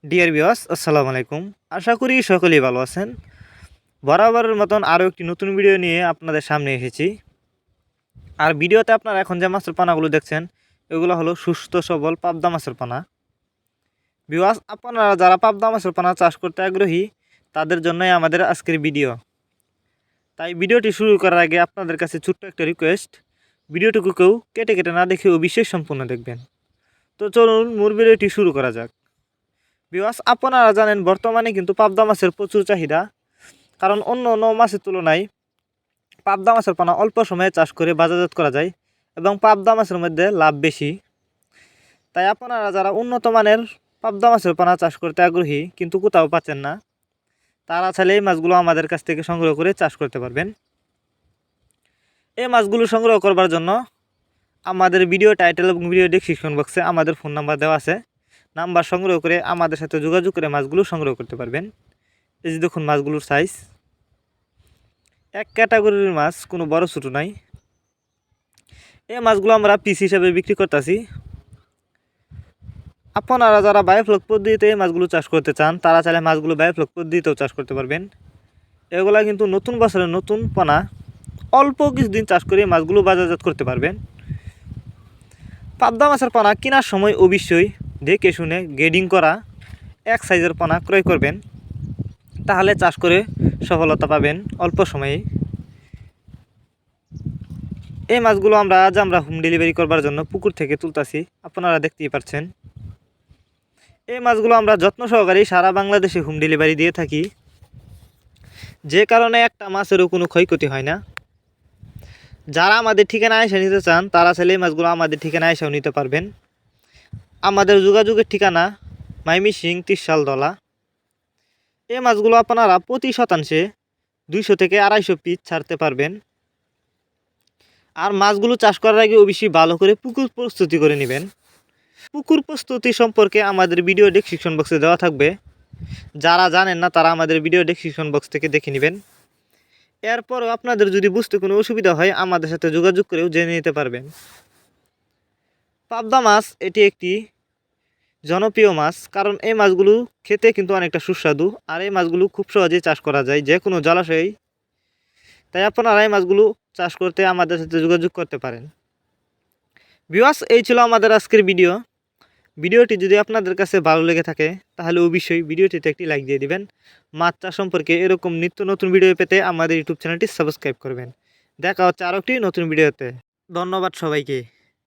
Dear viewers, আসসালামু আলাইকুম। আশা করি সকলেই ভালো আছেন। বরাবরের মতন আরও একটি নতুন ভিডিও নিয়ে আপনাদের সামনে এসেছি। আর ভিডিওতে আপনারা এখন যে মাছের পানাগুলো দেখছেন, এগুলো হলো সুস্থ সবল পাবদা মাছের পানা। ভিউয়ার্স, আপনারা যারা পাবদা মাছের পানা চাষ করতে আগ্রহী, তাদের জন্যই আমাদের আজকের ভিডিও। তাই ভিডিওটি শুরু করার আগে আপনাদের কাছে ছোট্ট একটা রিকোয়েস্ট, ভিডিওটুকু কেউ কেটে কেটে না দেখে অবশ্যই সম্পূর্ণ দেখবেন। তো চলুন মূল ভিডিওটি শুরু করা যাক। ভিউয়ার্স, আপনারা জানেন বর্তমানে কিন্তু পাবদা মাছের প্রচুর চাহিদা, কারণ অন্য অন্য মাছের তুলনায় পাবদা মাছের পোনা অল্প সময়ে চাষ করে বাজারজাত করা যায় এবং পাবদা মাছের মধ্যে লাভ বেশি। তাই আপনারা যারা উন্নত মানের পাবদা মাছের পোনা চাষ করতে আগ্রহী কিন্তু কোথাও পাচ্ছেন না, তারা চাইলে এই মাছগুলো আমাদের কাছ থেকে সংগ্রহ করে চাষ করতে পারবেন। এই মাছগুলো সংগ্রহ করবার জন্য আমাদের ভিডিও টাইটেল এবং ভিডিও ডেসক্রিপশন বক্সে আমাদের ফোন নাম্বার দেওয়া আছে। নাম্বার সংগ্রহ করে আমাদের সাথে যোগাযোগ করে মাছগুলো সংগ্রহ করতে পারবেন। এই যে দেখুন মাছগুলোর সাইজ, এক ক্যাটাগরির মাছ, কোনো বড় ছোটো নাই। এই মাছগুলো আমরা পিস হিসাবে বিক্রি করতেছি। আপনারা যারা বায়োফ্লক পদ্ধতিতে এই মাছগুলো চাষ করতে চান, তারা চাইলে মাছগুলো বায়োফ্লক পদ্ধতিতেও চাষ করতে পারবেন। এগুলা কিন্তু নতুন বছরের নতুন পোনা, অল্প কিছুদিন চাষ করে মাছগুলো বাজারজাত করতে পারবেন। পাবদা মাছের পোনা কেনার সময় অবশ্যই দেখে শুনে গ্রেডিং করা এক সাইজের পোনা ক্রয় করবেন, তাহলে চাষ করে সফলতা পাবেন অল্প সময়ে। এই মাছগুলো আমরা হোম ডেলিভারি করবার জন্য পুকুর থেকে তুলতাছি, আপনারা দেখতেই পাচ্ছেন। এই মাছগুলো আমরা যত্ন সহকারে সারা বাংলাদেশে হোম ডেলিভারি দিয়ে থাকি, যে কারণে একটা মাছেরও কোনো ক্ষয়ক্ষতি হয় না। যারা আমাদের ঠিকানায় এসে নিতে চান, তারা চাইলে এই মাছগুলো আমাদের ঠিকানায় এসেও নিতে পারবেন। আমাদের যোগাযোগের ঠিকানা ময়মনসিংহ ত্রিশালদলা। এই মাছগুলো আপনারা প্রতি শতাংশে 200 থেকে 250 পিস ছাড়তে পারবেন। আর মাছগুলো চাষ করার আগে অবশ্যই ভালো করে পুকুর প্রস্তুতি করে নেবেন। পুকুর প্রস্তুতি সম্পর্কে আমাদের ভিডিও ডেসক্রিপশন বক্সে দেওয়া থাকবে, যারা জানেন না তারা আমাদের ভিডিও ডেসক্রিপশন বক্স থেকে দেখে নেবেন। এরপরও আপনাদের যদি বুঝতে কোনো অসুবিধা হয়, আমাদের সাথে যোগাযোগ করেও জেনে নিতে পারবেন। পাবদা মাছ এটি একটি জনপ্রিয় মাছ, কারণ এই মাছগুলো খেতে কিন্তু অনেকটা সুস্বাদু, আর এই মাছগুলো খুব সহজেই চাষ করা যায় যে কোনো জলাশয়েই। তাই আপনারা এই মাছগুলো চাষ করতে আমাদের সাথে যোগাযোগ করতে পারেন। ভিউয়ার্স, এই ছিল আমাদের আজকের ভিডিও। ভিডিওটি যদি আপনাদের কাছে ভালো লেগে থাকে, তাহলে অবশ্যই ভিডিওটিতে একটি লাইক দিয়ে দিবেন। মাছ চাষ সম্পর্কে এরকম নিত্য নতুন ভিডিও পেতে আমাদের ইউটিউব চ্যানেলটি সাবস্ক্রাইব করবেন। দেখা হচ্ছে আরও একটি নতুন ভিডিওতে। ধন্যবাদ সবাইকে।